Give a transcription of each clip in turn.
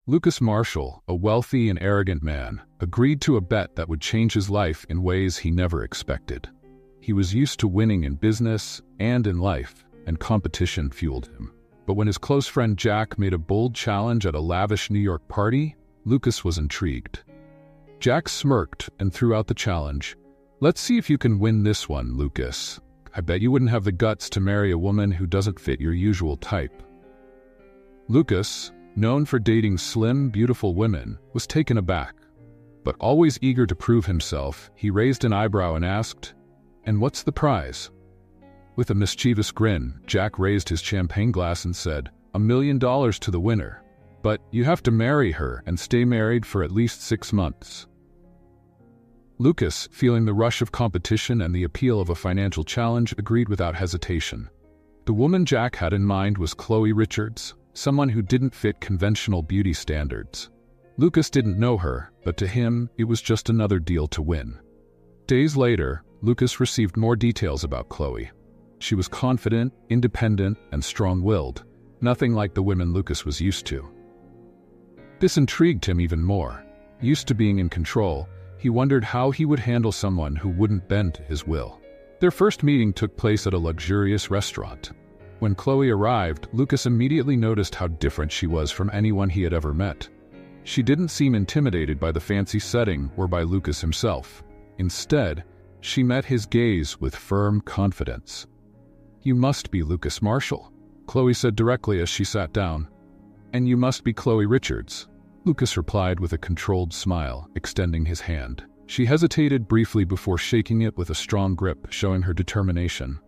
Lucas Marshall, a wealthy and arrogant man, agreed to a bet that would change his life in ways he never expected. He was used to winning in business and in life, and competition fueled him. But when his close friend Jack made a bold challenge at a lavish New York party, Lucas was intrigued. Jack smirked and threw out the challenge. "Let's see if you can win this one, Lucas. I bet you wouldn't have the guts to marry a woman who doesn't fit your usual type." Lucas, known for dating slim, beautiful women, was taken aback. But always eager to prove himself, he raised an eyebrow and asked, "And what's the prize?" With a mischievous grin, Jack raised his champagne glass and said, $1 million to the winner. But you have to marry her and stay married for at least 6 months. Lucas, feeling the rush of competition and the appeal of a financial challenge, agreed without hesitation. The woman Jack had in mind was Chloe Richards, someone who didn't fit conventional beauty standards. Lucas didn't know her, but to him, it was just another deal to win. Days later, Lucas received more details about Chloe. She was confident, independent, and strong-willed, nothing like the women Lucas was used to. This intrigued him even more. Used to being in control, he wondered how he would handle someone who wouldn't bend to his will. Their first meeting took place at a luxurious restaurant. When Chloe arrived, Lucas immediately noticed how different she was from anyone he had ever met. She didn't seem intimidated by the fancy setting or by Lucas himself. Instead, she met his gaze with firm confidence. "You must be Lucas Marshall," Chloe said directly as she sat down. "And you must be Chloe Richards," Lucas replied with a controlled smile, extending his hand. She hesitated briefly before shaking it with a strong grip, showing her determination.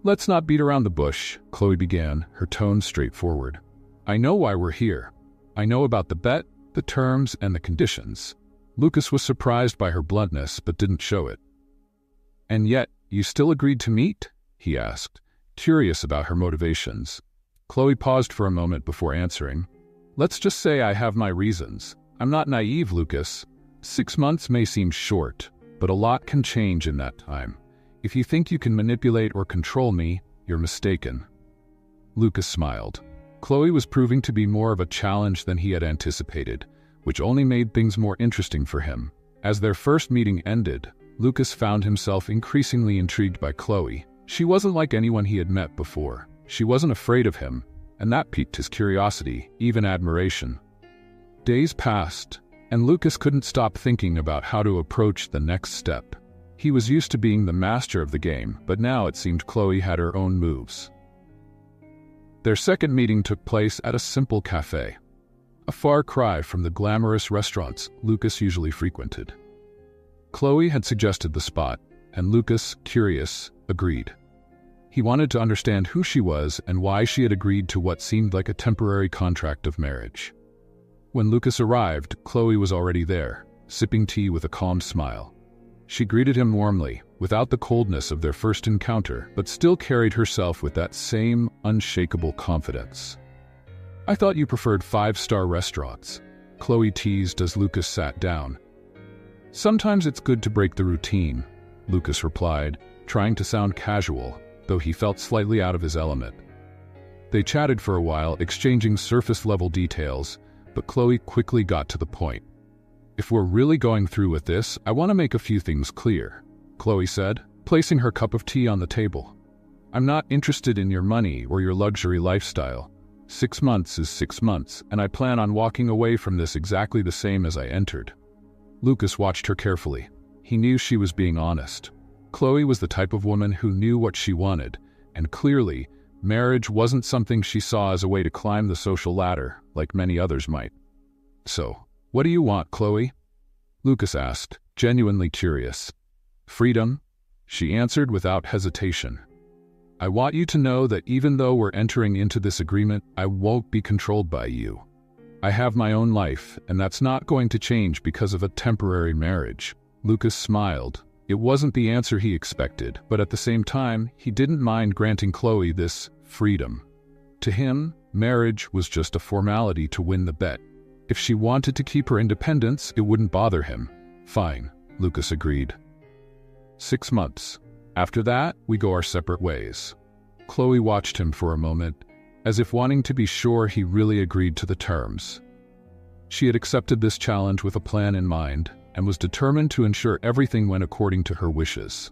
"Let's not beat around the bush," Chloe began, her tone straightforward. "I know why we're here. I know about the bet, the terms, and the conditions." Lucas was surprised by her bluntness, but didn't show it. "And yet, you still agreed to meet?" he asked, curious about her motivations. Chloe paused for a moment before answering. "Let's just say I have my reasons. I'm not naive, Lucas. 6 months may seem short, but a lot can change in that time. If you think you can manipulate or control me, you're mistaken." Lucas smiled. Chloe was proving to be more of a challenge than he had anticipated, which only made things more interesting for him. As their first meeting ended, Lucas found himself increasingly intrigued by Chloe. She wasn't like anyone he had met before. She wasn't afraid of him, and that piqued his curiosity, even admiration. Days passed, and Lucas couldn't stop thinking about how to approach the next step. He was used to being the master of the game, but now it seemed Chloe had her own moves. Their second meeting took place at a simple cafe, a far cry from the glamorous restaurants Lucas usually frequented. Chloe had suggested the spot, and Lucas, curious, agreed. He wanted to understand who she was and why she had agreed to what seemed like a temporary contract of marriage. When Lucas arrived, Chloe was already there, sipping tea with a calm smile. She greeted him warmly, without the coldness of their first encounter, but still carried herself with that same unshakable confidence. "I thought you preferred 5-star restaurants," Chloe teased as Lucas sat down. "Sometimes it's good to break the routine," Lucas replied, trying to sound casual, though he felt slightly out of his element. They chatted for a while, exchanging surface-level details, but Chloe quickly got to the point. "If we're really going through with this, I want to make a few things clear," Chloe said, placing her cup of tea on the table. "I'm not interested in your money or your luxury lifestyle. 6 months is 6 months, and I plan on walking away from this exactly the same as I entered." Lucas watched her carefully. He knew she was being honest. Chloe was the type of woman who knew what she wanted, and clearly, marriage wasn't something she saw as a way to climb the social ladder, like many others might. "So, what do you want, Chloe?" Lucas asked, genuinely curious. "Freedom," she answered without hesitation. "I want you to know that even though we're entering into this agreement, I won't be controlled by you. I have my own life, and that's not going to change because of a temporary marriage." Lucas smiled. It wasn't the answer he expected, but at the same time, he didn't mind granting Chloe this freedom. To him, marriage was just a formality to win the bet. If she wanted to keep her independence, it wouldn't bother him. "Fine," Lucas agreed. 6 months. After that, we go our separate ways. Chloe watched him for a moment, as if wanting to be sure he really agreed to the terms. She had accepted this challenge with a plan in mind and was determined to ensure everything went according to her wishes.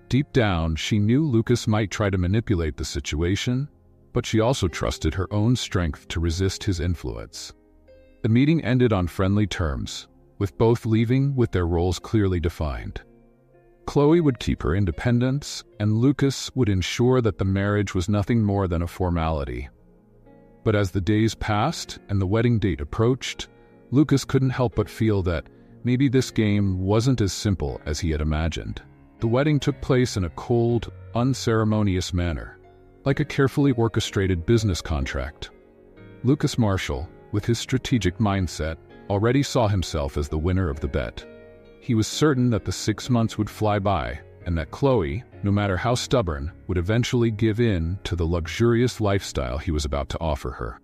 Deep down, she knew Lucas might try to manipulate the situation, but she also trusted her own strength to resist his influence. The meeting ended on friendly terms, with both leaving with their roles clearly defined. Chloe would keep her independence, and Lucas would ensure that the marriage was nothing more than a formality. But as the days passed and the wedding date approached, Lucas couldn't help but feel that maybe this game wasn't as simple as he had imagined. The wedding took place in a cold, unceremonious manner, like a carefully orchestrated business contract. Lucas Marshall, with his strategic mindset, already saw himself as the winner of the bet. He was certain that the 6 months would fly by, and that Chloe, no matter how stubborn, would eventually give in to the luxurious lifestyle he was about to offer her.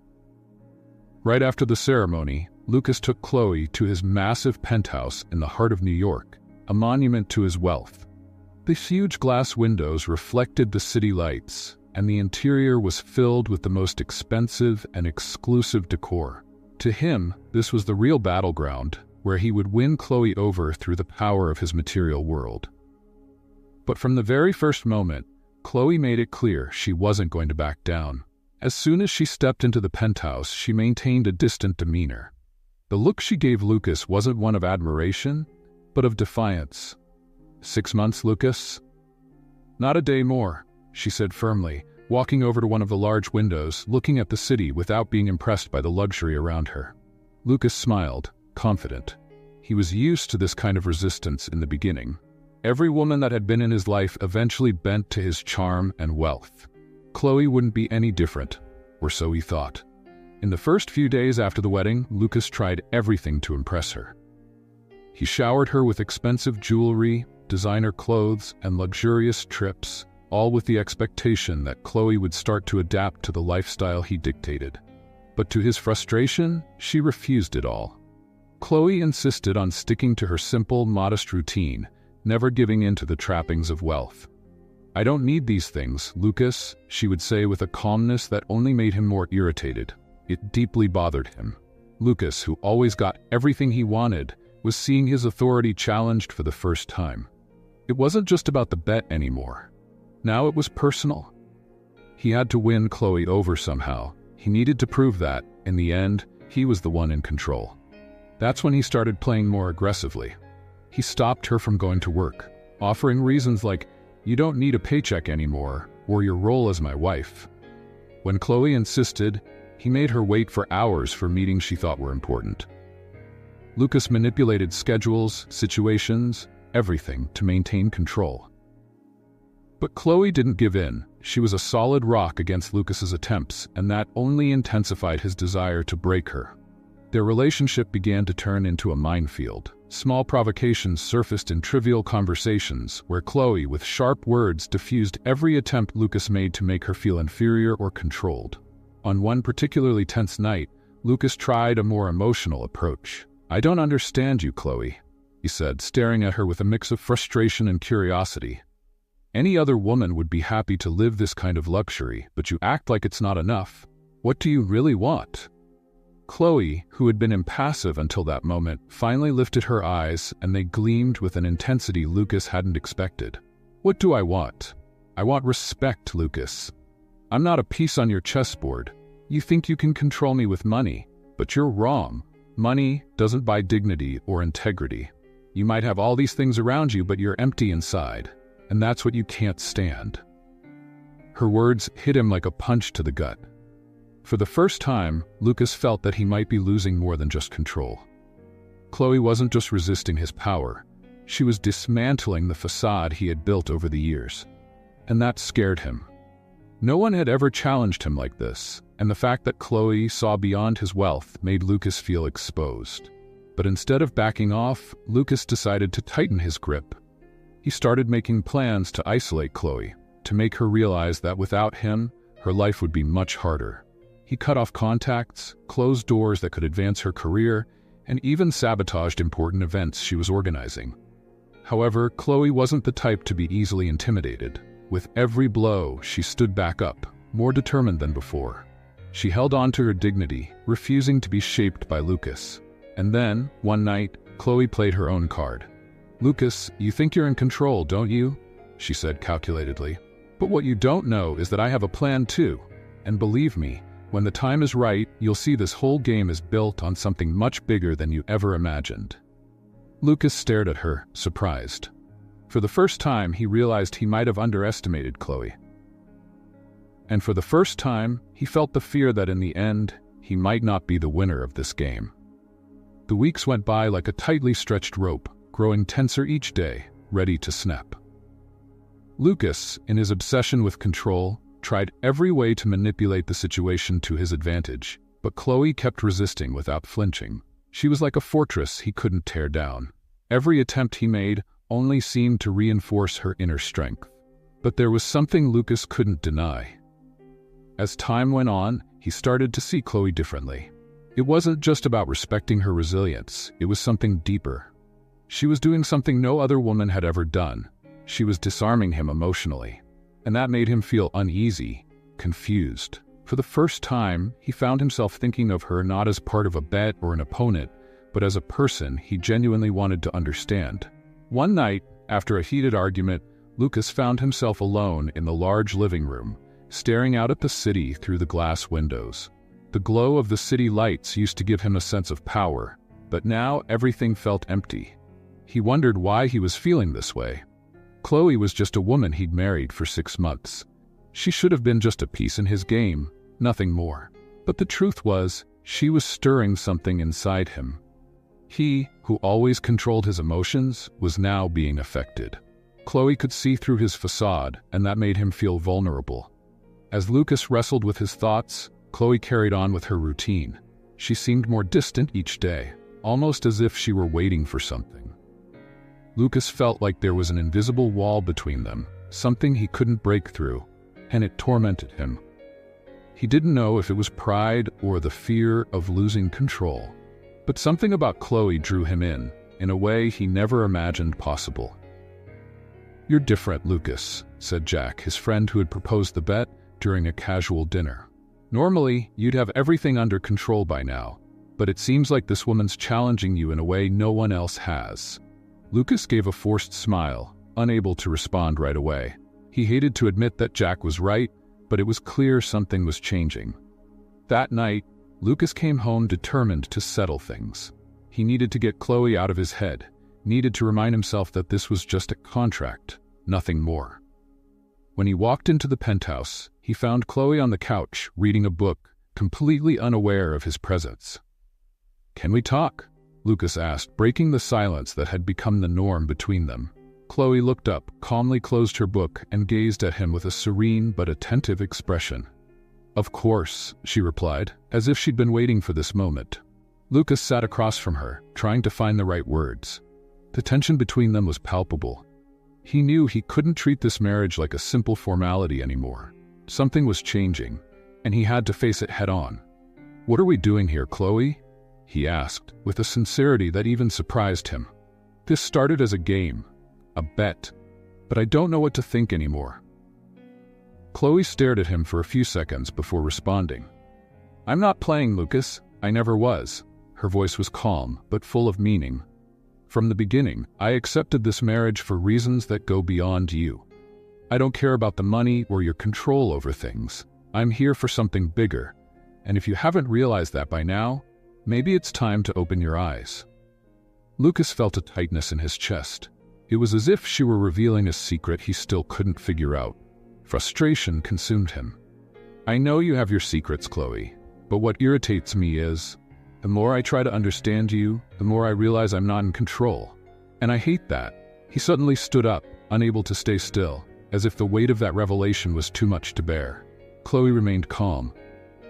Right after the ceremony, Lucas took Chloe to his massive penthouse in the heart of New York, a monument to his wealth. The huge glass windows reflected the city lights, and the interior was filled with the most expensive and exclusive decor. To him, this was the real battleground, where he would win Chloe over through the power of his material world. But from the very first moment, Chloe made it clear she wasn't going to back down. As soon as she stepped into the penthouse, she maintained a distant demeanor. The look she gave Lucas wasn't one of admiration, but of defiance. 6 months, Lucas? Not a day more, she said firmly, walking over to one of the large windows, looking at the city without being impressed by the luxury around her. Lucas smiled, confident. He was used to this kind of resistance in the beginning. Every woman that had been in his life eventually bent to his charm and wealth. Chloe wouldn't be any different, or so he thought. In the first few days after the wedding, Lucas tried everything to impress her. He showered her with expensive jewelry, designer clothes, and luxurious trips, all with the expectation that Chloe would start to adapt to the lifestyle he dictated. But to his frustration, she refused it all. Chloe insisted on sticking to her simple, modest routine, never giving in to the trappings of wealth. "I don't need these things, Lucas," she would say with a calmness that only made him more irritated. It deeply bothered him. Lucas, who always got everything he wanted, was seeing his authority challenged for the first time. It wasn't just about the bet anymore. Now it was personal. He had to win Chloe over somehow. He needed to prove that, in the end, he was the one in control. That's when he started playing more aggressively. He stopped her from going to work, offering reasons like, "You don't need a paycheck anymore," or "Your role as my wife." When Chloe insisted, he made her wait for hours for meetings she thought were important. Lucas manipulated schedules, situations, everything to maintain control. But Chloe didn't give in. She was a solid rock against Lucas's attempts, and that only intensified his desire to break her. Their relationship began to turn into a minefield. Small provocations surfaced in trivial conversations, where Chloe, with sharp words, diffused every attempt Lucas made to make her feel inferior or controlled. On one particularly tense night, Lucas tried a more emotional approach. "I don't understand you, Chloe," he said, staring at her with a mix of frustration and curiosity. "Any other woman would be happy to live this kind of luxury, but you act like it's not enough. What do you really want?" Chloe, who had been impassive until that moment, finally lifted her eyes, and they gleamed with an intensity Lucas hadn't expected. "What do I want? I want respect, Lucas. I'm not a piece on your chessboard. You think you can control me with money, but you're wrong. Money doesn't buy dignity or integrity. You might have all these things around you, but you're empty inside, and that's what you can't stand." Her words hit him like a punch to the gut. For the first time, Lucas felt that he might be losing more than just control. Chloe wasn't just resisting his power. She was dismantling the facade he had built over the years. And that scared him. No one had ever challenged him like this, and the fact that Chloe saw beyond his wealth made Lucas feel exposed. But instead of backing off, Lucas decided to tighten his grip. He started making plans to isolate Chloe, to make her realize that without him, her life would be much harder. He cut off contacts, closed doors that could advance her career, and even sabotaged important events she was organizing. However, Chloe wasn't the type to be easily intimidated. With every blow, she stood back up, more determined than before. She held on to her dignity, refusing to be shaped by Lucas. And then, one night, Chloe played her own card. "Lucas, you think you're in control, don't you?" she said calculatedly. "But what you don't know is that I have a plan too. And believe me, when the time is right, you'll see this whole game is built on something much bigger than you ever imagined." Lucas stared at her, surprised. For the first time, he realized he might have underestimated Chloe. And for the first time, he felt the fear that in the end, he might not be the winner of this game. The weeks went by like a tightly stretched rope, growing tenser each day, ready to snap. Lucas, in his obsession with control, tried every way to manipulate the situation to his advantage, but Chloe kept resisting without flinching. She was like a fortress he couldn't tear down. Every attempt he made only seemed to reinforce her inner strength. But there was something Lucas couldn't deny. As time went on, he started to see Chloe differently. It wasn't just about respecting her resilience, it was something deeper. She was doing something no other woman had ever done. She was disarming him emotionally. And that made him feel uneasy, confused. For the first time, he found himself thinking of her not as part of a bet or an opponent, but as a person he genuinely wanted to understand. One night, after a heated argument, Lucas found himself alone in the large living room, staring out at the city through the glass windows. The glow of the city lights used to give him a sense of power, but now everything felt empty. He wondered why he was feeling this way. Chloe was just a woman he'd married for 6 months. She should have been just a piece in his game, nothing more. But the truth was, she was stirring something inside him. He, who always controlled his emotions, was now being affected. Chloe could see through his facade, and that made him feel vulnerable. As Lucas wrestled with his thoughts, Chloe carried on with her routine. She seemed more distant each day, almost as if she were waiting for something. Lucas felt like there was an invisible wall between them, something he couldn't break through, and it tormented him. He didn't know if it was pride or the fear of losing control. But something about Chloe drew him in a way he never imagined possible. "You're different, Lucas," said Jack, his friend who had proposed the bet, during a casual dinner. "Normally, you'd have everything under control by now, but it seems like this woman's challenging you in a way no one else has." Lucas gave a forced smile, unable to respond right away. He hated to admit that Jack was right, but it was clear something was changing. That night, Lucas came home determined to settle things. He needed to get Chloe out of his head, needed to remind himself that this was just a contract, nothing more. When he walked into the penthouse, he found Chloe on the couch, reading a book, completely unaware of his presence. "Can we talk?" Lucas asked, breaking the silence that had become the norm between them. Chloe looked up, calmly closed her book, and gazed at him with a serene but attentive expression. "Of course," she replied, as if she'd been waiting for this moment. Lucas sat across from her, trying to find the right words. The tension between them was palpable. He knew he couldn't treat this marriage like a simple formality anymore. Something was changing, and he had to face it head-on. "What are we doing here, Chloe?" he asked, with a sincerity that even surprised him. "This started as a game, a bet, but I don't know what to think anymore." Chloe stared at him for a few seconds before responding. "I'm not playing, Lucas. I never was." Her voice was calm, but full of meaning. "From the beginning, I accepted this marriage for reasons that go beyond you. I don't care about the money or your control over things. I'm here for something bigger, and if you haven't realized that by now, maybe it's time to open your eyes." Lucas felt a tightness in his chest. It was as if she were revealing a secret he still couldn't figure out. Frustration consumed him. "I know you have your secrets, Chloe, but what irritates me is, the more I try to understand you, the more I realize I'm not in control. And I hate that." He suddenly stood up, unable to stay still, as if the weight of that revelation was too much to bear. Chloe remained calm,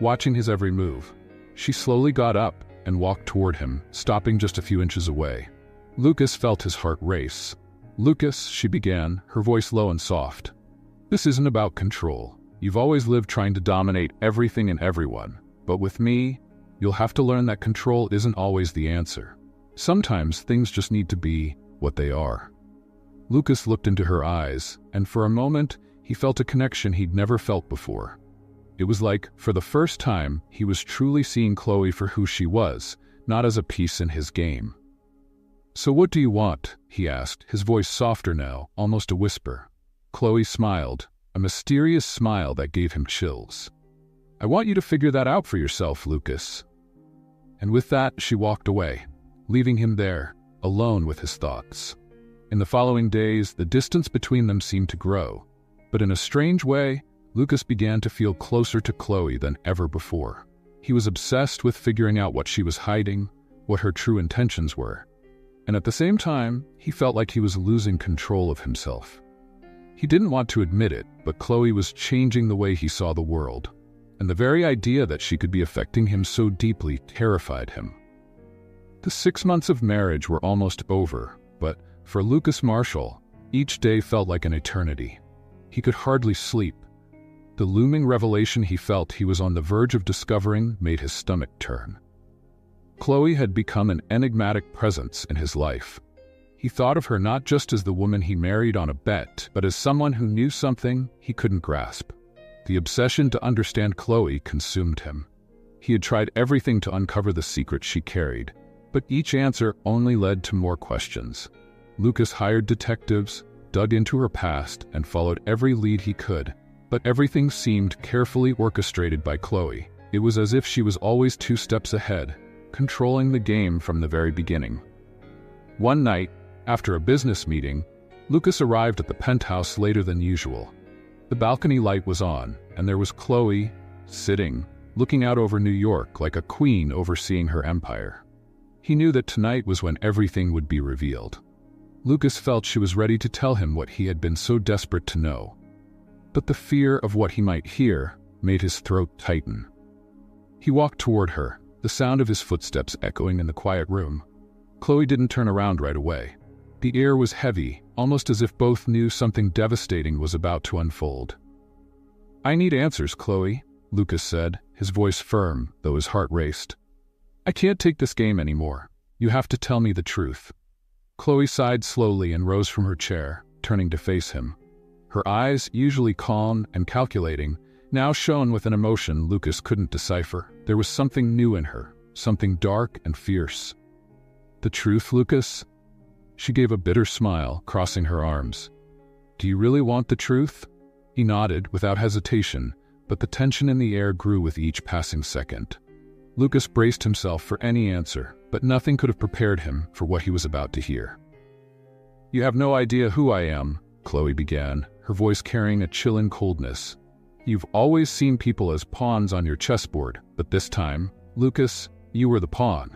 watching his every move. She slowly got up and walked toward him, stopping just a few inches away. Lucas felt his heart race. "Lucas," she began, her voice low and soft. "This isn't about control. You've always lived trying to dominate everything and everyone. But with me, you'll have to learn that control isn't always the answer. Sometimes things just need to be what they are." Lucas looked into her eyes, and for a moment, he felt a connection he'd never felt before. It was like, for the first time, he was truly seeing Chloe for who she was, not as a piece in his game. "So what do you want?" he asked, his voice softer now, almost a whisper. Chloe smiled, a mysterious smile that gave him chills. "I want you to figure that out for yourself, Lucas." And with that, she walked away, leaving him there, alone with his thoughts. In the following days, the distance between them seemed to grow, but in a strange way, Lucas began to feel closer to Chloe than ever before. He was obsessed with figuring out what she was hiding, what her true intentions were. And at the same time, he felt like he was losing control of himself. He didn't want to admit it, but Chloe was changing the way he saw the world, and the very idea that she could be affecting him so deeply terrified him. The 6 months of marriage were almost over, but for Lucas Marshall, each day felt like an eternity. He could hardly sleep. The looming revelation he felt he was on the verge of discovering made his stomach turn. Chloe had become an enigmatic presence in his life. He thought of her not just as the woman he married on a bet, but as someone who knew something he couldn't grasp. The obsession to understand Chloe consumed him. He had tried everything to uncover the secret she carried, but each answer only led to more questions. Lucas hired detectives, dug into her past, and followed every lead he could, but everything seemed carefully orchestrated by Chloe. It was as if she was always 2 steps ahead, controlling the game from the very beginning. One night, after a business meeting, Lucas arrived at the penthouse later than usual. The balcony light was on, and there was Chloe, sitting, looking out over New York like a queen overseeing her empire. He knew that tonight was when everything would be revealed. Lucas felt she was ready to tell him what he had been so desperate to know. But the fear of what he might hear made his throat tighten. He walked toward her, the sound of his footsteps echoing in the quiet room. Chloe didn't turn around right away. The air was heavy, almost as if both knew something devastating was about to unfold. "I need answers, Chloe," Lucas said, his voice firm, though his heart raced. "I can't take this game anymore. You have to tell me the truth." Chloe sighed slowly and rose from her chair, turning to face him. Her eyes, usually calm and calculating, now shone with an emotion Lucas couldn't decipher. There was something new in her, something dark and fierce. "The truth, Lucas?" She gave a bitter smile, crossing her arms. "Do you really want the truth?" He nodded without hesitation, but the tension in the air grew with each passing second. Lucas braced himself for any answer, but nothing could have prepared him for what he was about to hear. "You have no idea who I am," Chloe began, her voice carrying a chilling coldness. "You've always seen people as pawns on your chessboard, but this time, Lucas, you were the pawn.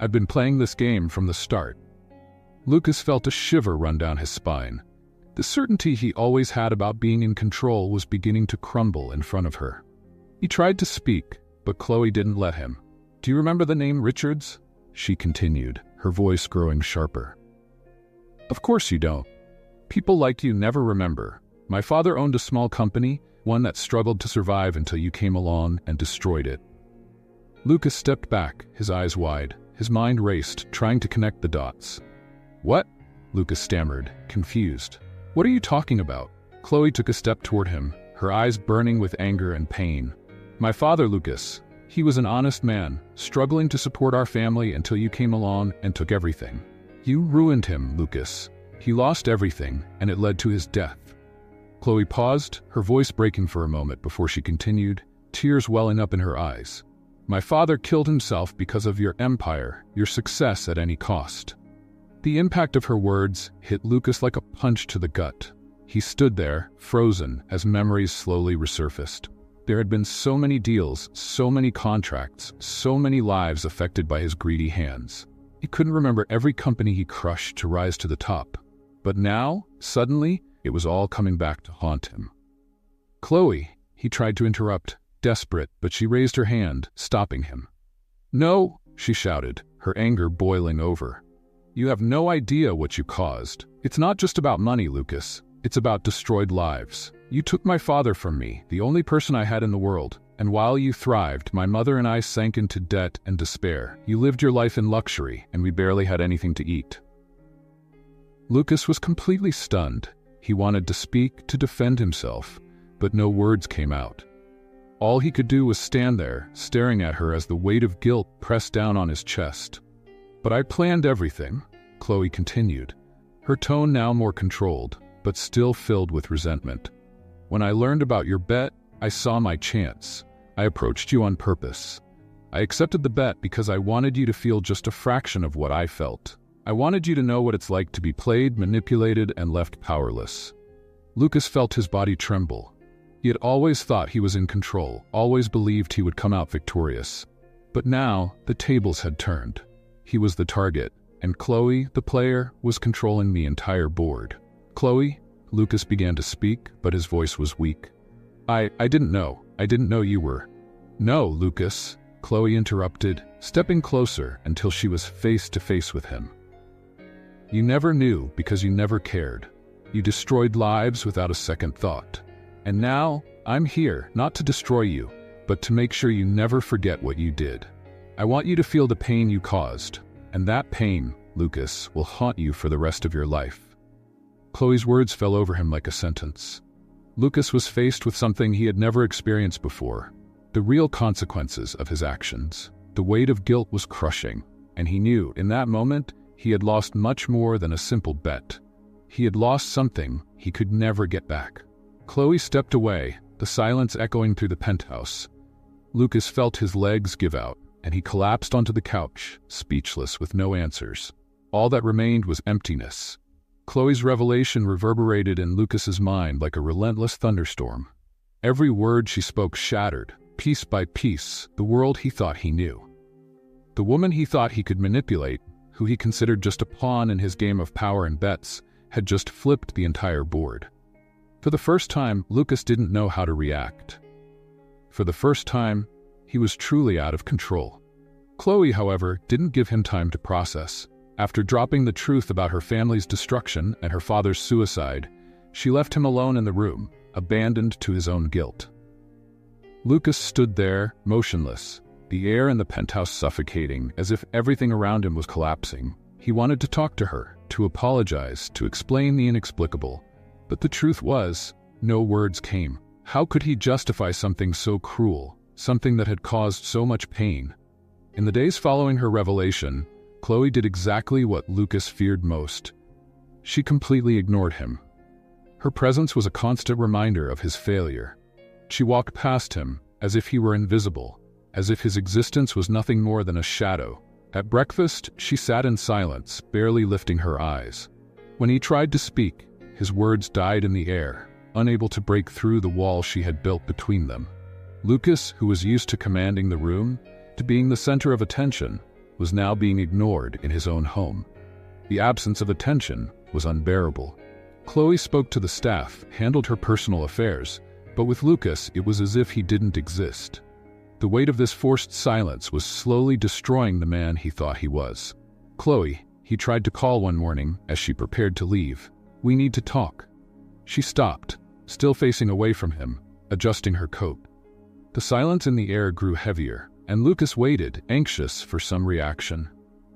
I've been playing this game from the start." Lucas felt a shiver run down his spine. The certainty he always had about being in control was beginning to crumble in front of her. He tried to speak, but Chloe didn't let him. "Do you remember the name Richards?" she continued, her voice growing sharper. "Of course you don't. People like you never remember. My father owned a small company, one that struggled to survive until you came along and destroyed it." Lucas stepped back, his eyes wide. His mind raced, trying to connect the dots. "What?" Lucas stammered, confused. "What are you talking about?" Chloe took a step toward him, her eyes burning with anger and pain. "My father, Lucas. He was an honest man, struggling to support our family until you came along and took everything. You ruined him, Lucas. He lost everything, and it led to his death." Chloe paused, her voice breaking for a moment before she continued, tears welling up in her eyes. "My father killed himself because of your empire, your success at any cost." The impact of her words hit Lucas like a punch to the gut. He stood there, frozen, as memories slowly resurfaced. There had been so many deals, so many contracts, so many lives affected by his greedy hands. He couldn't remember every company he crushed to rise to the top. But now, suddenly, it was all coming back to haunt him. "Chloe," he tried to interrupt, desperate, but she raised her hand, stopping him. "No," she shouted, her anger boiling over. "You have no idea what you caused. It's not just about money, Lucas. It's about destroyed lives. You took my father from me, the only person I had in the world, and while you thrived, my mother and I sank into debt and despair. You lived your life in luxury, and we barely had anything to eat." Lucas was completely stunned. He wanted to speak, to defend himself, but no words came out. All he could do was stand there, staring at her as the weight of guilt pressed down on his chest. "But I planned everything," Chloe continued, her tone now more controlled, but still filled with resentment. "When I learned about your bet, I saw my chance. I approached you on purpose. I accepted the bet because I wanted you to feel just a fraction of what I felt. I wanted you to know what it's like to be played, manipulated, and left powerless." Lucas felt his body tremble. He had always thought he was in control, always believed he would come out victorious. But now, the tables had turned. He was the target, and Chloe, the player, was controlling the entire board. "Chloe," Lucas began to speak, but his voice was weak. I didn't know. I didn't know you were." "No, Lucas," Chloe interrupted, stepping closer until she was face to face with him. "You never knew because you never cared. You destroyed lives without a second thought. And now, I'm here, not to destroy you, but to make sure you never forget what you did. I want you to feel the pain you caused, and that pain, Lucas, will haunt you for the rest of your life." Chloe's words fell over him like a sentence. Lucas was faced with something he had never experienced before: the real consequences of his actions. The weight of guilt was crushing, and he knew, in that moment, he had lost much more than a simple bet. He had lost something he could never get back. Chloe stepped away, the silence echoing through the penthouse. Lucas felt his legs give out, and he collapsed onto the couch, speechless with no answers. All that remained was emptiness. Chloe's revelation reverberated in Lucas's mind like a relentless thunderstorm. Every word she spoke shattered, piece by piece, the world he thought he knew. The woman he thought he could manipulate, who he considered just a pawn in his game of power and bets, had just flipped the entire board. For the first time, Lucas didn't know how to react. For the first time, he was truly out of control. Chloe, however, didn't give him time to process. After dropping the truth about her family's destruction and her father's suicide, she left him alone in the room, abandoned to his own guilt. Lucas stood there, motionless, the air in the penthouse suffocating, as if everything around him was collapsing. He wanted to talk to her, to apologize, to explain the inexplicable. But the truth was, no words came. How could he justify something so cruel, something that had caused so much pain? In the days following her revelation, Chloe did exactly what Lucas feared most. She completely ignored him. Her presence was a constant reminder of his failure. She walked past him, as if he were invisible, as if his existence was nothing more than a shadow. At breakfast, she sat in silence, barely lifting her eyes. When he tried to speak, his words died in the air, unable to break through the wall she had built between them. Lucas, who was used to commanding the room, to being the center of attention, was now being ignored in his own home. The absence of attention was unbearable. Chloe spoke to the staff, handled her personal affairs, but with Lucas it was as if he didn't exist. The weight of this forced silence was slowly destroying the man he thought he was. "Chloe," he tried to call one morning as she prepared to leave. "We need to talk." She stopped, still facing away from him, adjusting her coat. The silence in the air grew heavier, and Lucas waited, anxious for some reaction.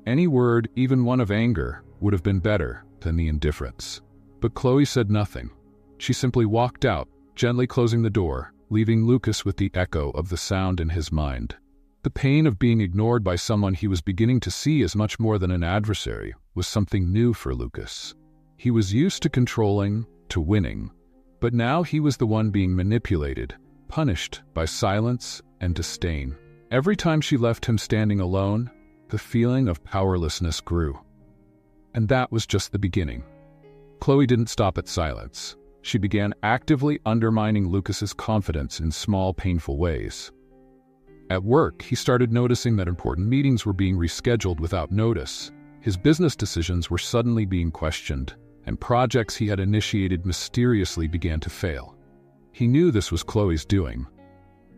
Any word, even one of anger, would have been better than the indifference. But Chloe said nothing. She simply walked out, gently closing the door, leaving Lucas with the echo of the sound in his mind. The pain of being ignored by someone he was beginning to see as much more than an adversary was something new for Lucas. He was used to controlling, to winning, but now he was the one being manipulated, punished by silence and disdain. Every time she left him standing alone, the feeling of powerlessness grew. And that was just the beginning. Chloe didn't stop at silence. She began actively undermining Lucas's confidence in small, painful ways. At work, he started noticing that important meetings were being rescheduled without notice. His business decisions were suddenly being questioned, and projects he had initiated mysteriously began to fail. He knew this was Chloe's doing.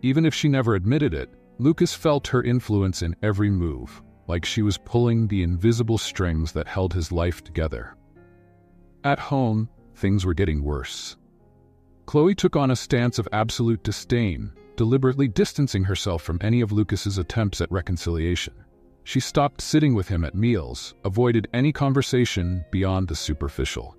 Even if she never admitted it, Lucas felt her influence in every move, like she was pulling the invisible strings that held his life together. At home, things were getting worse. Chloe took on a stance of absolute disdain, deliberately distancing herself from any of Lucas's attempts at reconciliation. She stopped sitting with him at meals, avoided any conversation beyond the superficial.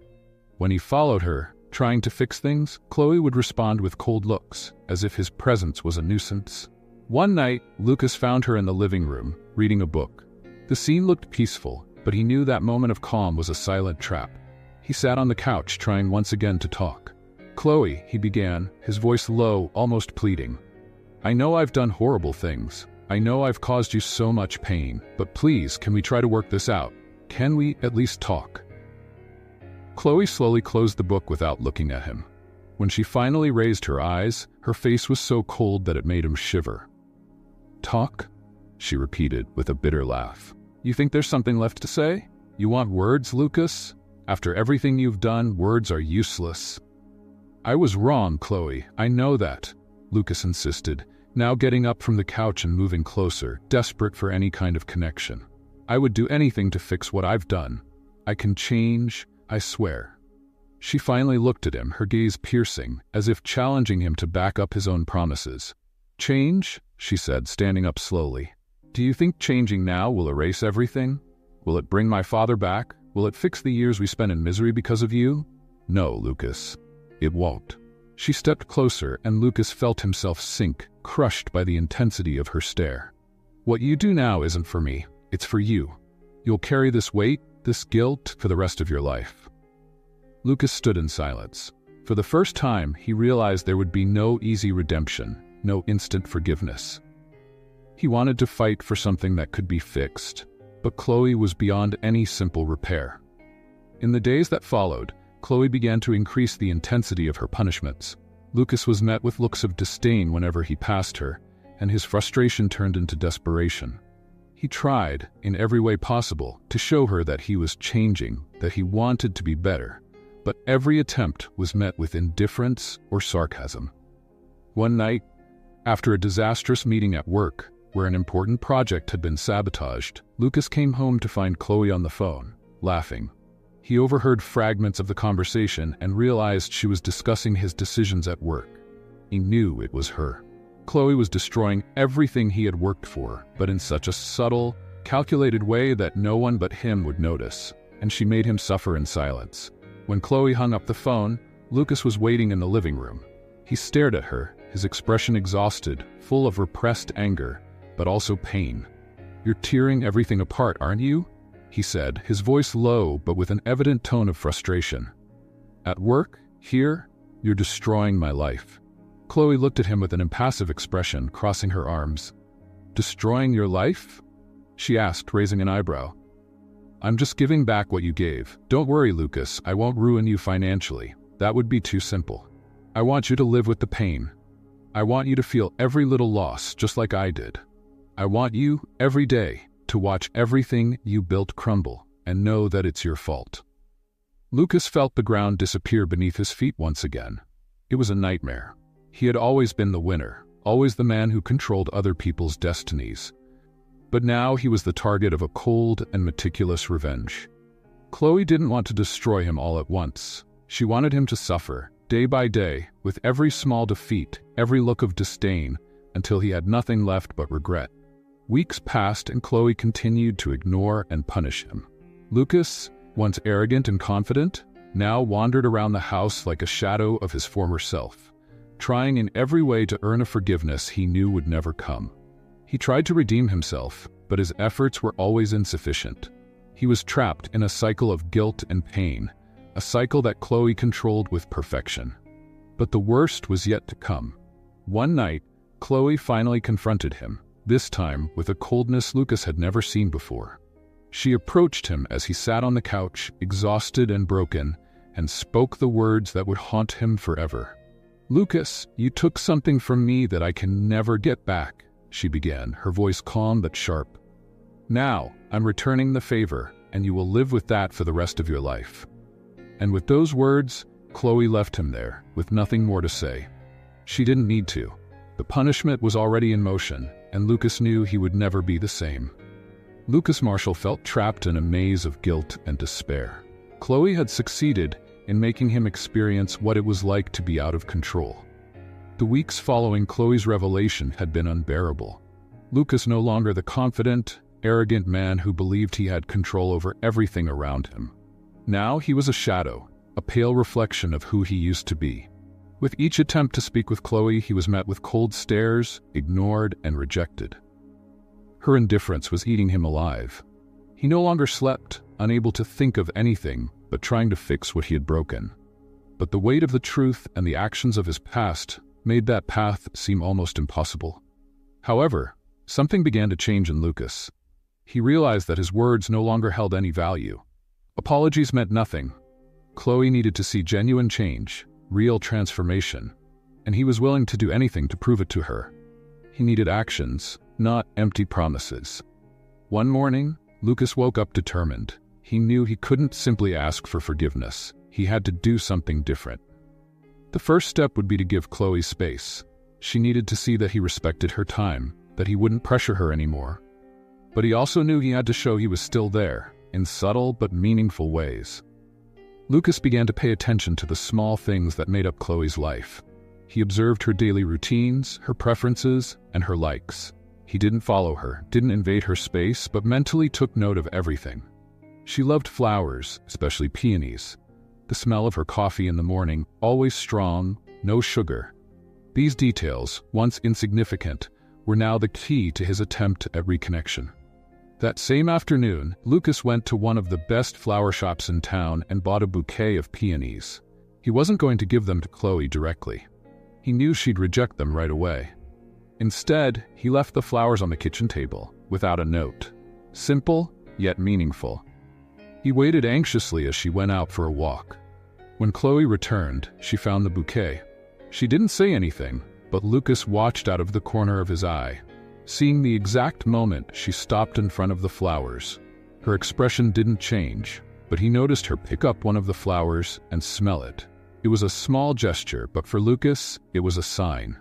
When he followed her, Trying to fix things, Chloe would respond with cold looks, as if his presence was a nuisance. One night, Lucas found her in the living room, reading a book. The scene looked peaceful, but he knew that moment of calm was a silent trap. He sat on the couch, trying once again to talk. "Chloe," he began, his voice low, almost pleading. "I know I've done horrible things. I know I've caused you so much pain, but please, can we try to work this out? Can we at least talk?" Chloe slowly closed the book without looking at him. When she finally raised her eyes, her face was so cold that it made him shiver. "Talk?" she repeated with a bitter laugh. "You think there's something left to say? You want words, Lucas? After everything you've done, words are useless." "I was wrong, Chloe, I know that," Lucas insisted, now getting up from the couch and moving closer, desperate for any kind of connection. "I would do anything to fix what I've done. I can change, I swear." She finally looked at him, her gaze piercing, as if challenging him to back up his own promises. "Change?" she said, standing up slowly. "Do you think changing now will erase everything? Will it bring my father back? Will it fix the years we spent in misery because of you? No, Lucas. It won't." She stepped closer, and Lucas felt himself sink, crushed by the intensity of her stare. "What you do now isn't for me. It's for you. You'll carry this weight, this guilt, for the rest of your life." Lucas stood in silence. For the first time, he realized there would be no easy redemption, no instant forgiveness. He wanted to fight for something that could be fixed, but Chloe was beyond any simple repair. In the days that followed, Chloe began to increase the intensity of her punishments. Lucas was met with looks of disdain whenever he passed her, and his frustration turned into desperation. He tried, in every way possible, to show her that he was changing, that he wanted to be better, but every attempt was met with indifference or sarcasm. One night, after a disastrous meeting at work, where an important project had been sabotaged, Lucas came home to find Chloe on the phone, laughing. He overheard fragments of the conversation and realized she was discussing his decisions at work. He knew it was her. Chloe was destroying everything he had worked for, but in such a subtle, calculated way that no one but him would notice, and she made him suffer in silence. When Chloe hung up the phone, Lucas was waiting in the living room. He stared at her, his expression exhausted, full of repressed anger, but also pain. "You're tearing everything apart, aren't you?" he said, his voice low but with an evident tone of frustration. "At work? Here? You're destroying my life." Chloe looked at him with an impassive expression, crossing her arms. "Destroying your life?" she asked, raising an eyebrow. "I'm just giving back what you gave. Don't worry, Lucas, I won't ruin you financially. That would be too simple. I want you to live with the pain. I want you to feel every little loss, just like I did. I want you, every day, to watch everything you built crumble and know that it's your fault." Lucas felt the ground disappear beneath his feet once again. It was a nightmare. He had always been the winner, always the man who controlled other people's destinies. But now he was the target of a cold and meticulous revenge. Chloe didn't want to destroy him all at once. She wanted him to suffer, day by day, with every small defeat, every look of disdain, until he had nothing left but regret. Weeks passed and Chloe continued to ignore and punish him. Lucas, once arrogant and confident, now wandered around the house like a shadow of his former self, trying in every way to earn a forgiveness he knew would never come. He tried to redeem himself, but his efforts were always insufficient. He was trapped in a cycle of guilt and pain, a cycle that Chloe controlled with perfection. But the worst was yet to come. One night, Chloe finally confronted him, this time with a coldness Lucas had never seen before. She approached him as he sat on the couch, exhausted and broken, and spoke the words that would haunt him forever. "Lucas, you took something from me that I can never get back," she began, her voice calm but sharp. "Now, I'm returning the favor, and you will live with that for the rest of your life." And with those words, Chloe left him there, with nothing more to say. She didn't need to. The punishment was already in motion, and Lucas knew he would never be the same. Lucas Marshall felt trapped in a maze of guilt and despair. Chloe had succeeded in making him experience what it was like to be out of control. The weeks following Chloe's revelation had been unbearable. Lucas no longer the confident, arrogant man who believed he had control over everything around him. Now he was a shadow, a pale reflection of who he used to be. With each attempt to speak with Chloe, he was met with cold stares, ignored, and rejected. Her indifference was eating him alive. He no longer slept, unable to think of anything but trying to fix what he had broken. But the weight of the truth and the actions of his past made that path seem almost impossible. However, something began to change in Lucas. He realized that his words no longer held any value. Apologies meant nothing. Chloe needed to see genuine change, real transformation, and he was willing to do anything to prove it to her. He needed actions, not empty promises. One morning, Lucas woke up determined. He knew he couldn't simply ask for forgiveness. He had to do something different. The first step would be to give Chloe space. She needed to see that he respected her time, that he wouldn't pressure her anymore. But he also knew he had to show he was still there, in subtle but meaningful ways. Lucas began to pay attention to the small things that made up Chloe's life. He observed her daily routines, her preferences, and her likes. He didn't follow her, didn't invade her space, but mentally took note of everything. She loved flowers, especially peonies. The smell of her coffee in the morning, always strong, no sugar. These details, once insignificant, were now the key to his attempt at reconnection. That same afternoon, Lucas went to one of the best flower shops in town and bought a bouquet of peonies. He wasn't going to give them to Chloe directly. He knew she'd reject them right away. Instead, he left the flowers on the kitchen table, without a note. Simple, yet meaningful. He waited anxiously as she went out for a walk. When Chloe returned, she found the bouquet. She didn't say anything, but Lucas watched out of the corner of his eye. Seeing the exact moment she stopped in front of the flowers. Her expression didn't change, but he noticed her pick up one of the flowers and smell it. It was a small gesture, but for Lucas, it was a sign.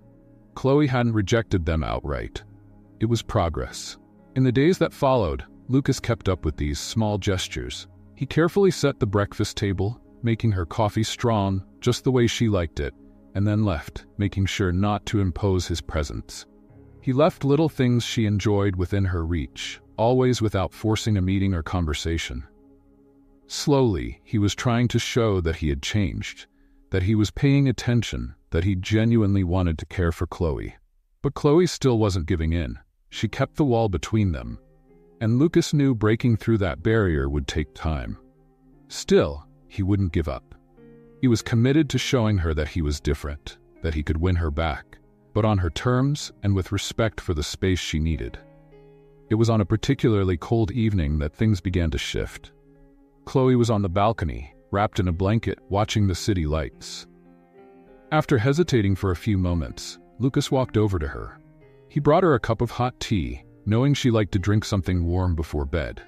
Chloe hadn't rejected them outright. It was progress. In the days that followed, Lucas kept up with these small gestures. He carefully set the breakfast table, making her coffee strong, just the way she liked it, and then left, making sure not to impose his presence. He left little things she enjoyed within her reach, always without forcing a meeting or conversation. Slowly, he was trying to show that he had changed, that he was paying attention, that he genuinely wanted to care for Chloe. But Chloe still wasn't giving in. She kept the wall between them, and Lucas knew breaking through that barrier would take time. Still, he wouldn't give up. He was committed to showing her that he was different, that he could win her back, but on her terms and with respect for the space she needed. It was on a particularly cold evening that things began to shift. Chloe was on the balcony, wrapped in a blanket, watching the city lights. After hesitating for a few moments, Lucas walked over to her. He brought her a cup of hot tea, knowing she liked to drink something warm before bed.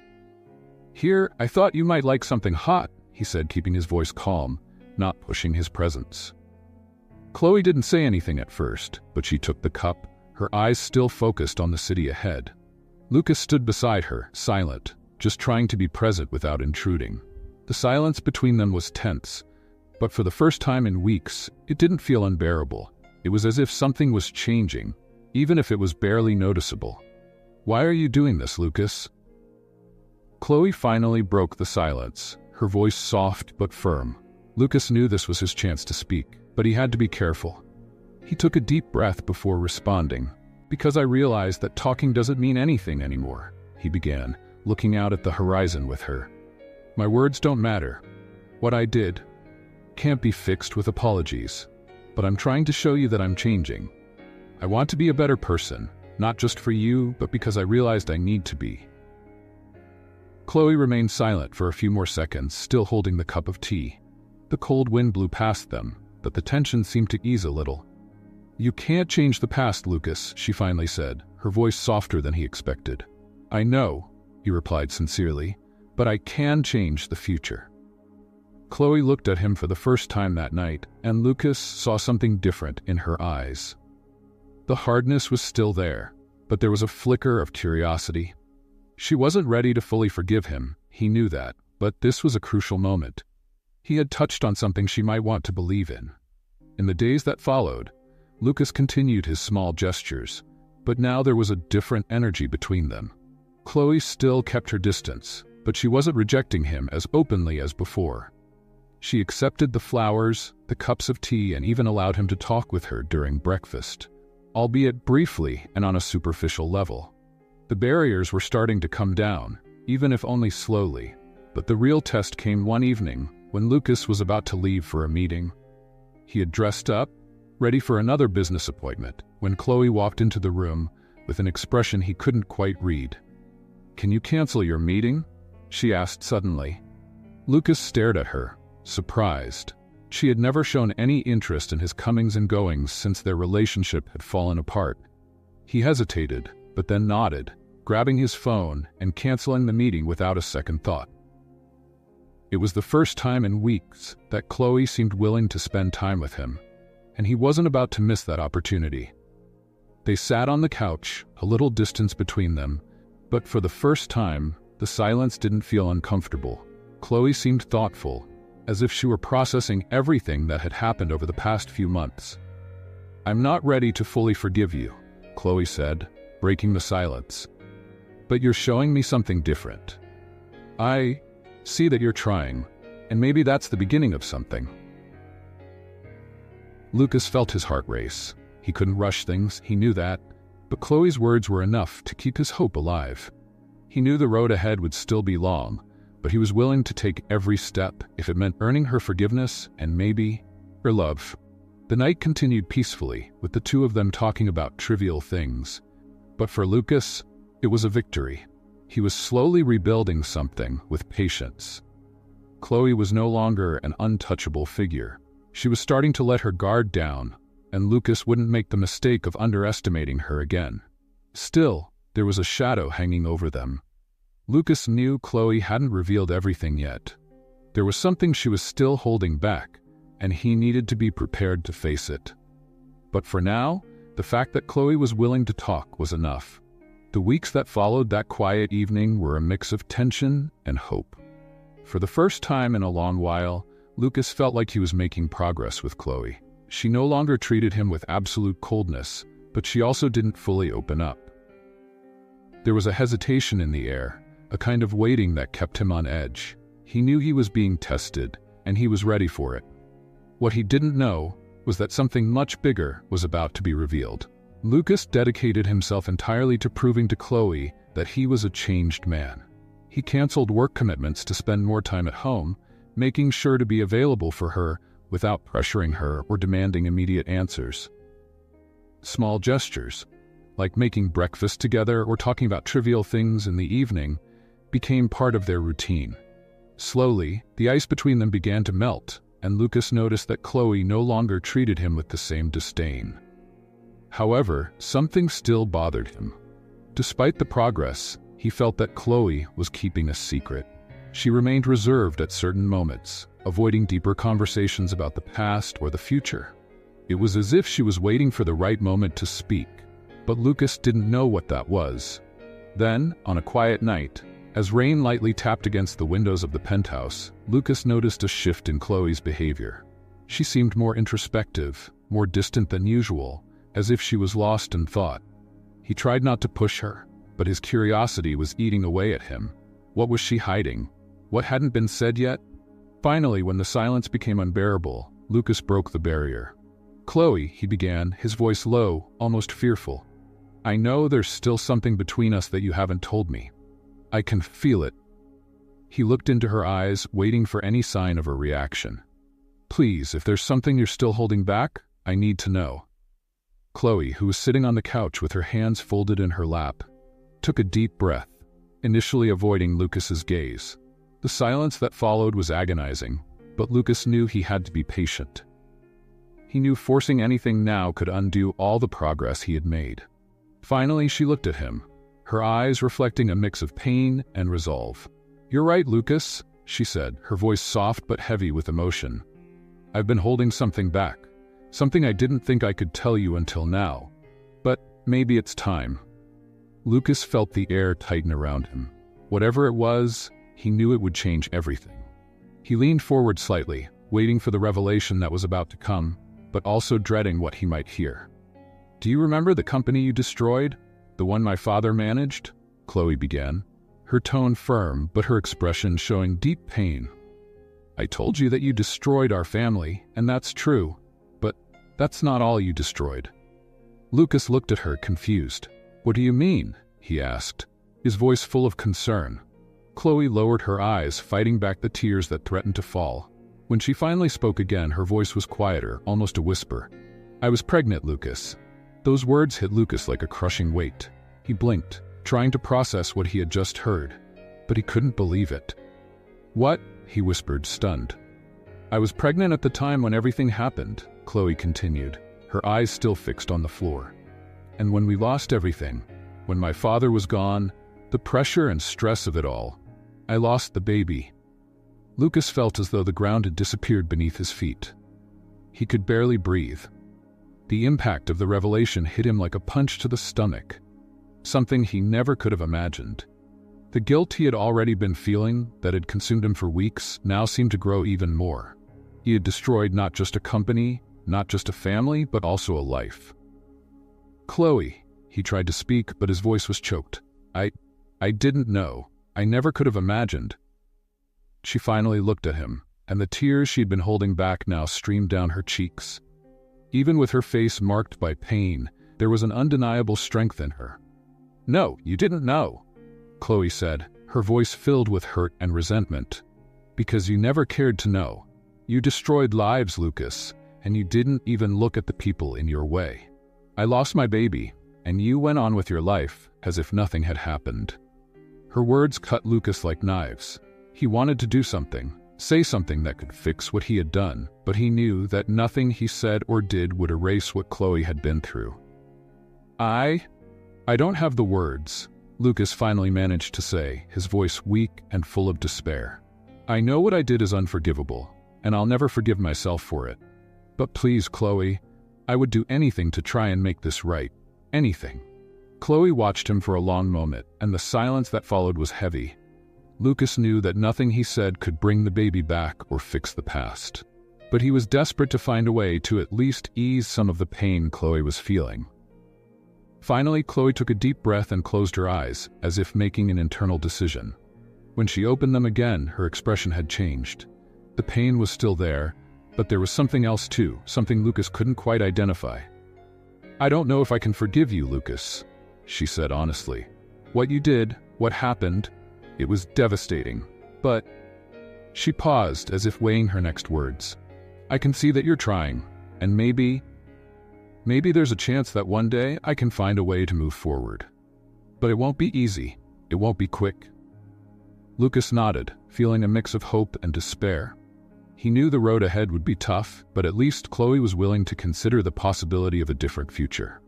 "Here, I thought you might like something hot," he said, keeping his voice calm, not pushing his presence. Chloe didn't say anything at first, but she took the cup, her eyes still focused on the city ahead. Lucas stood beside her, silent, just trying to be present without intruding. The silence between them was tense, but for the first time in weeks, it didn't feel unbearable. It was as if something was changing, even if it was barely noticeable. "Why are you doing this, Lucas?" Chloe finally broke the silence, her voice soft but firm. Lucas knew this was his chance to speak, but he had to be careful. He took a deep breath before responding. "Because I realized that talking doesn't mean anything anymore," he began, looking out at the horizon with her. "My words don't matter. What I did can't be fixed with apologies, but I'm trying to show you that I'm changing. I want to be a better person, not just for you, but because I realized I need to be." Chloe remained silent for a few more seconds, still holding the cup of tea. The cold wind blew past them, but the tension seemed to ease a little. "You can't change the past, Lucas," she finally said, her voice softer than he expected. "I know," he replied sincerely, "but I can change the future." Chloe looked at him for the first time that night, and Lucas saw something different in her eyes. The hardness was still there, but there was a flicker of curiosity. She wasn't ready to fully forgive him, he knew that, but this was a crucial moment. He had touched on something she might want to believe in. In the days that followed, Lucas continued his small gestures, but now there was a different energy between them. Chloe still kept her distance, but she wasn't rejecting him as openly as before. She accepted the flowers, the cups of tea, and even allowed him to talk with her during breakfast, albeit briefly and on a superficial level. The barriers were starting to come down, even if only slowly, but the real test came one evening when Lucas was about to leave for a meeting. He had dressed up, ready for another business appointment, when Chloe walked into the room with an expression he couldn't quite read. "Can you cancel your meeting?" she asked suddenly. Lucas stared at her, surprised. She had never shown any interest in his comings and goings since their relationship had fallen apart. He hesitated, but then nodded, grabbing his phone and canceling the meeting without a second thought. It was the first time in weeks that Chloe seemed willing to spend time with him, and he wasn't about to miss that opportunity. They sat on the couch, a little distance between them, but for the first time, the silence didn't feel uncomfortable. Chloe seemed thoughtful, as if she were processing everything that had happened over the past few months. "I'm not ready to fully forgive you," Chloe said, breaking the silence. "But you're showing me something different. I see that you're trying, and maybe that's the beginning of something." Lucas felt his heart race. He couldn't rush things, he knew that, but Chloe's words were enough to keep his hope alive. He knew the road ahead would still be long, but he was willing to take every step if it meant earning her forgiveness and maybe her love. The night continued peacefully, with the two of them talking about trivial things. But for Lucas, it was a victory. He was slowly rebuilding something with patience. Chloe was no longer an untouchable figure. She was starting to let her guard down, and Lucas wouldn't make the mistake of underestimating her again. Still, there was a shadow hanging over them. Lucas knew Chloe hadn't revealed everything yet. There was something she was still holding back, and he needed to be prepared to face it. But for now, the fact that Chloe was willing to talk was enough. The weeks that followed that quiet evening were a mix of tension and hope. For the first time in a long while, Lucas felt like he was making progress with Chloe. She no longer treated him with absolute coldness, but she also didn't fully open up. There was a hesitation in the air, a kind of waiting that kept him on edge. He knew he was being tested, and he was ready for it. What he didn't know was that something much bigger was about to be revealed. Lucas dedicated himself entirely to proving to Chloe that he was a changed man. He canceled work commitments to spend more time at home, making sure to be available for her without pressuring her or demanding immediate answers. Small gestures, like making breakfast together or talking about trivial things in the evening, became part of their routine. Slowly, the ice between them began to melt, and Lucas noticed that Chloe no longer treated him with the same disdain. However, something still bothered him. Despite the progress, he felt that Chloe was keeping a secret. She remained reserved at certain moments, avoiding deeper conversations about the past or the future. It was as if she was waiting for the right moment to speak, but Lucas didn't know what that was. Then, on a quiet night, as rain lightly tapped against the windows of the penthouse, Lucas noticed a shift in Chloe's behavior. She seemed more introspective, more distant than usual, as if she was lost in thought. He tried not to push her, but his curiosity was eating away at him. What was she hiding? What hadn't been said yet? Finally, when the silence became unbearable, Lucas broke the barrier. "Chloe," he began, his voice low, almost fearful. "I know there's still something between us that you haven't told me. I can feel it." He looked into her eyes, waiting for any sign of a reaction. "Please, if there's something you're still holding back, I need to know." Chloe, who was sitting on the couch with her hands folded in her lap, took a deep breath, initially avoiding Lucas's gaze. The silence that followed was agonizing, but Lucas knew he had to be patient. He knew forcing anything now could undo all the progress he had made. Finally, she looked at him, her eyes reflecting a mix of pain and resolve. "You're right, Lucas," she said, her voice soft but heavy with emotion. "I've been holding something back, something I didn't think I could tell you until now. But maybe it's time." Lucas felt the air tighten around him. Whatever it was, he knew it would change everything. He leaned forward slightly, waiting for the revelation that was about to come, but also dreading what he might hear. "Do you remember the company you destroyed? The one my father managed?" Chloe began, her tone firm but her expression showing deep pain. I told you that you destroyed our family, and that's true. But that's not all you destroyed." Lucas looked at her, confused. "What do you mean?" he asked, his voice full of concern. Chloe lowered her eyes, fighting back the tears that threatened to fall. When she finally spoke again, her voice was quieter, almost a whisper. "I was pregnant, Lucas." Those words hit Lucas like a crushing weight. He blinked, trying to process what he had just heard, but he couldn't believe it. "What?" he whispered, stunned. "I was pregnant at the time when everything happened," Chloe continued, her eyes still fixed on the floor. "And when we lost everything, when my father was gone, the pressure and stress of it all, I lost the baby." Lucas felt as though the ground had disappeared beneath his feet. He could barely breathe. The impact of the revelation hit him like a punch to the stomach, something he never could have imagined. The guilt he had already been feeling, that had consumed him for weeks, now seemed to grow even more. He had destroyed not just a company, not just a family, but also a life. "Chloe," he tried to speak, but his voice was choked. I didn't know. I never could have imagined." She finally looked at him, and the tears she'd been holding back now streamed down her cheeks. Even with her face marked by pain, there was an undeniable strength in her. "No, you didn't know," Chloe said, her voice filled with hurt and resentment. "Because you never cared to know. You destroyed lives, Lucas, and you didn't even look at the people in your way. I lost my baby, and you went on with your life as if nothing had happened." Her words cut Lucas like knives. He wanted to do something, say something that could fix what he had done, but he knew that nothing he said or did would erase what Chloe had been through. I don't have the words," Lucas finally managed to say, his voice weak and full of despair. "I know what I did is unforgivable, and I'll never forgive myself for it. But please, Chloe, I would do anything to try and make this right. Anything." Chloe watched him for a long moment, and the silence that followed was heavy. Lucas knew that nothing he said could bring the baby back or fix the past. But he was desperate to find a way to at least ease some of the pain Chloe was feeling. Finally, Chloe took a deep breath and closed her eyes, as if making an internal decision. When she opened them again, her expression had changed. The pain was still there, but there was something else too, something Lucas couldn't quite identify. "I don't know if I can forgive you, Lucas," she said honestly. "What you did, what happened, it was devastating. But..." She paused, as if weighing her next words. "I can see that you're trying, and maybe there's a chance that one day I can find a way to move forward. But it won't be easy. It won't be quick." Lucas nodded, feeling a mix of hope and despair. He knew the road ahead would be tough, but at least Chloe was willing to consider the possibility of a different future.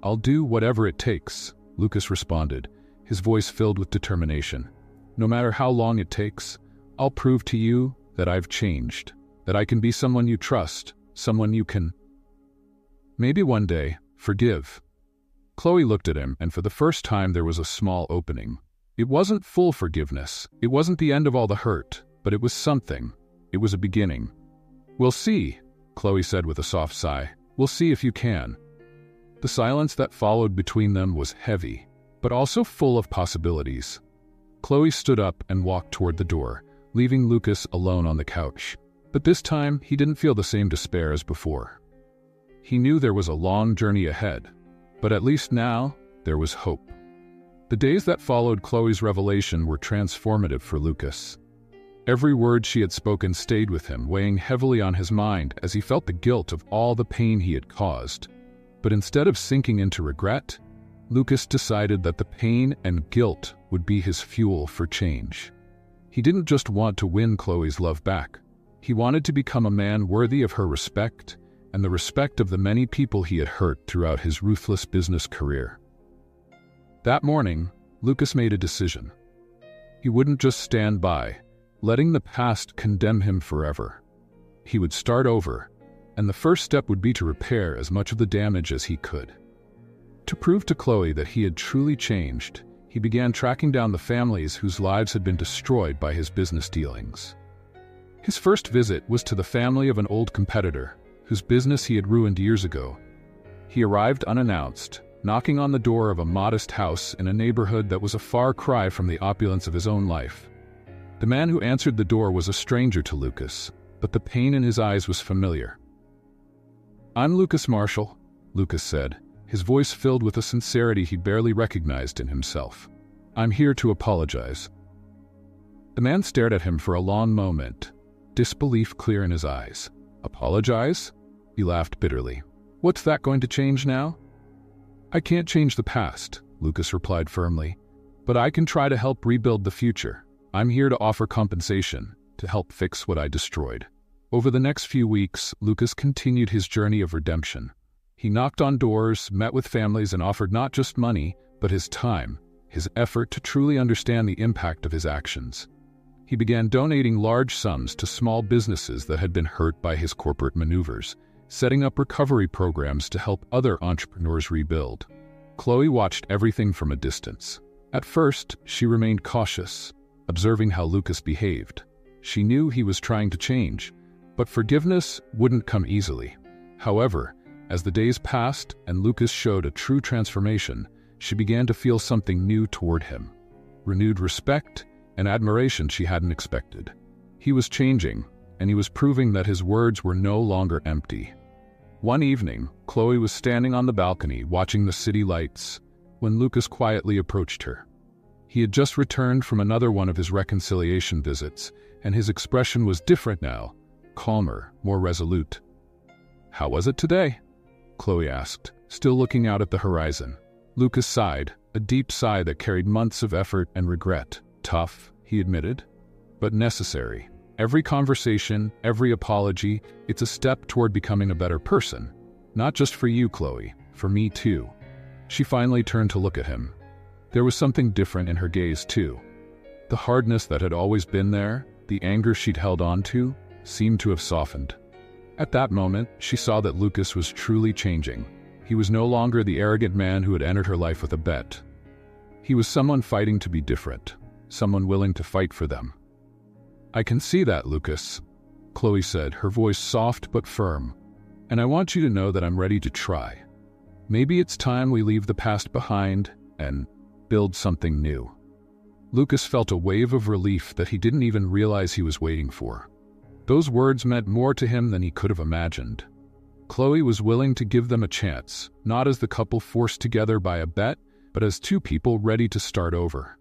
"I'll do whatever it takes," Lucas responded, his voice filled with determination. "No matter how long it takes, I'll prove to you that I've changed, that I can be someone you trust, someone you can, maybe one day, forgive." Chloe looked at him, and for the first time there was a small opening. It wasn't full forgiveness, it wasn't the end of all the hurt, but it was something. It was a beginning. "We'll see," Chloe said with a soft sigh. "We'll see if you can." The silence that followed between them was heavy, but also full of possibilities. Chloe stood up and walked toward the door, leaving Lucas alone on the couch. But this time, he didn't feel the same despair as before. He knew there was a long journey ahead, but at least now, there was hope. The days that followed Chloe's revelation were transformative for Lucas. Every word she had spoken stayed with him, weighing heavily on his mind as he felt the guilt of all the pain he had caused. But instead of sinking into regret, Lucas decided that the pain and guilt would be his fuel for change. He didn't just want to win Chloe's love back. He wanted to become a man worthy of her respect and the respect of the many people he had hurt throughout his ruthless business career. That morning, Lucas made a decision. He wouldn't just stand by, letting the past condemn him forever. He would start over, and the first step would be to repair as much of the damage as he could. To prove to Chloe that he had truly changed, he began tracking down the families whose lives had been destroyed by his business dealings. His first visit was to the family of an old competitor, whose business he had ruined years ago. He arrived unannounced, knocking on the door of a modest house in a neighborhood that was a far cry from the opulence of his own life. The man who answered the door was a stranger to Lucas, but the pain in his eyes was familiar. "I'm Lucas Marshall," Lucas said, his voice filled with a sincerity he barely recognized in himself. "I'm here to apologize." The man stared at him for a long moment, disbelief clear in his eyes. "Apologize?" He laughed bitterly. "What's that going to change now?" "I can't change the past," Lucas replied firmly, "but I can try to help rebuild the future. I'm here to offer compensation, to help fix what I destroyed." Over the next few weeks, Lucas continued his journey of redemption. He knocked on doors, met with families, and offered not just money, but his time, his effort to truly understand the impact of his actions. He began donating large sums to small businesses that had been hurt by his corporate maneuvers, setting up recovery programs to help other entrepreneurs rebuild. Chloe watched everything from a distance. At first, she remained cautious, observing how Lucas behaved. She knew he was trying to change, but forgiveness wouldn't come easily. However, as the days passed and Lucas showed a true transformation, she began to feel something new toward him. Renewed respect and admiration she hadn't expected. He was changing, and he was proving that his words were no longer empty. One evening, Chloe was standing on the balcony watching the city lights when Lucas quietly approached her. He had just returned from another one of his reconciliation visits, and his expression was different now, calmer, more resolute. "How was it today?" Chloe asked, still looking out at the horizon. Lucas sighed, a deep sigh that carried months of effort and regret. "Tough," he admitted, "but necessary. Every conversation, every apology, it's a step toward becoming a better person. Not just for you, Chloe, for me too." She finally turned to look at him. There was something different in her gaze too. The hardness that had always been there, the anger she'd held on to, seemed to have softened. At that moment, she saw that Lucas was truly changing. He was no longer the arrogant man who had entered her life with a bet. He was someone fighting to be different, someone willing to fight for them. "I can see that, Lucas," Chloe said, her voice soft but firm. "And I want you to know that I'm ready to try. Maybe it's time we leave the past behind and build something new." Lucas felt a wave of relief that he didn't even realize he was waiting for. Those words meant more to him than he could have imagined. Chloe was willing to give them a chance, not as the couple forced together by a bet, but as two people ready to start over.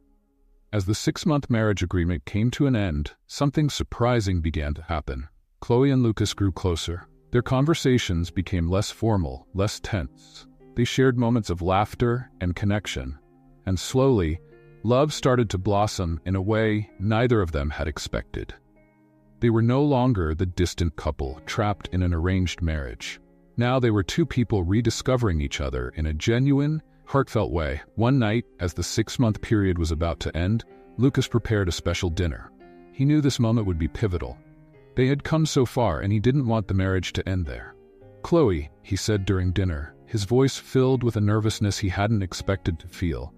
As the 6-month marriage agreement came to an end, something surprising began to happen. Chloe and Lucas grew closer. Their conversations became less formal, less tense. They shared moments of laughter and connection. And slowly, love started to blossom in a way neither of them had expected. They were no longer the distant couple trapped in an arranged marriage. Now they were two people rediscovering each other in a genuine, heartfelt way. One night, as the 6-month period was about to end, Lucas prepared a special dinner. He knew this moment would be pivotal. They had come so far, and he didn't want the marriage to end there. "Chloe," he said during dinner, his voice filled with a nervousness he hadn't expected to feel.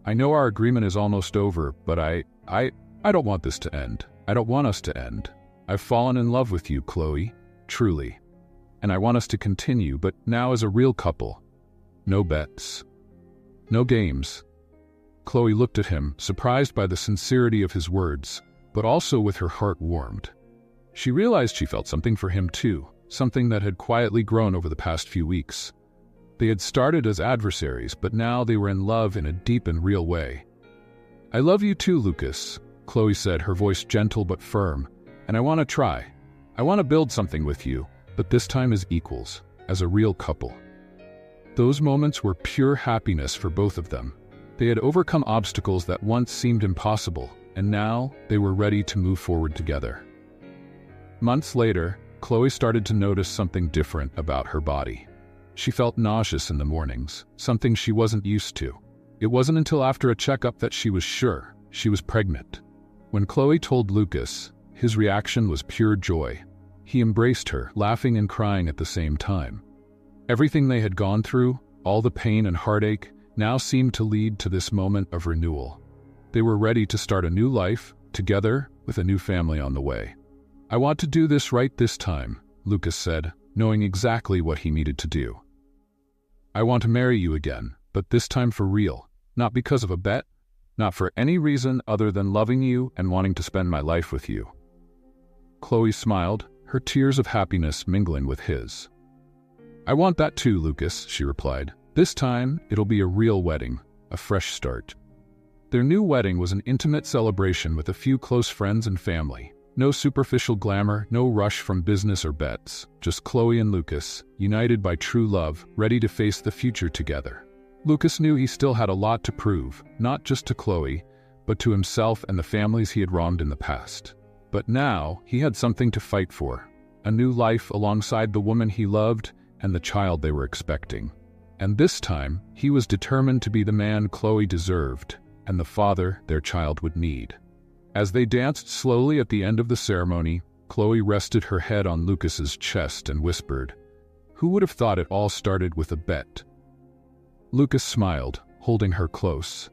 "I know our agreement is almost over, but I don't want this to end. I don't want us to end. I've fallen in love with you, Chloe, truly. And I want us to continue, but now as a real couple. No bets. No games." Chloe looked at him, surprised by the sincerity of his words, but also with her heart warmed. She realized she felt something for him too, something that had quietly grown over the past few weeks. They had started as adversaries, but now they were in love in a deep and real way. "I love you too, Lucas," Chloe said, her voice gentle but firm, "and I want to try. I want to build something with you, but this time as equals, as a real couple." Those moments were pure happiness for both of them. They had overcome obstacles that once seemed impossible, and now they were ready to move forward together. Months later, Chloe started to notice something different about her body. She felt nauseous in the mornings, something she wasn't used to. It wasn't until after a checkup that she was sure she was pregnant. When Chloe told Lucas, his reaction was pure joy. He embraced her, laughing and crying at the same time. Everything they had gone through, all the pain and heartache, now seemed to lead to this moment of renewal. They were ready to start a new life, together, with a new family on the way. "I want to do this right this time," Lucas said, knowing exactly what he needed to do. "I want to marry you again, but this time for real, not because of a bet, not for any reason other than loving you and wanting to spend my life with you." Chloe smiled, her tears of happiness mingling with his. "I want that too, Lucas," she replied. "This time, it'll be a real wedding, a fresh start." Their new wedding was an intimate celebration with a few close friends and family. No superficial glamour, no rush from business or bets, just Chloe and Lucas, united by true love, ready to face the future together. Lucas knew he still had a lot to prove, not just to Chloe, but to himself and the families he had wronged in the past. But now, he had something to fight for, a new life alongside the woman he loved and the child they were expecting. And this time, he was determined to be the man Chloe deserved, and the father their child would need. As they danced slowly at the end of the ceremony, Chloe rested her head on Lucas's chest and whispered, "Who would have thought it all started with a bet?" Lucas smiled, holding her close.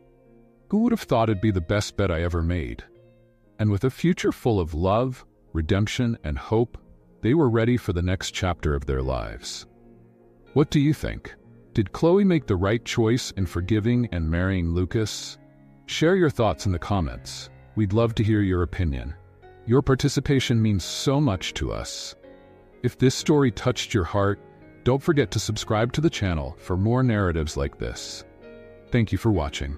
"Who would have thought it'd be the best bet I ever made?" And with a future full of love, redemption, and hope, they were ready for the next chapter of their lives. What do you think? Did Chloe make the right choice in forgiving and marrying Lucas? Share your thoughts in the comments. We'd love to hear your opinion. Your participation means so much to us. If this story touched your heart, don't forget to subscribe to the channel for more narratives like this. Thank you for watching.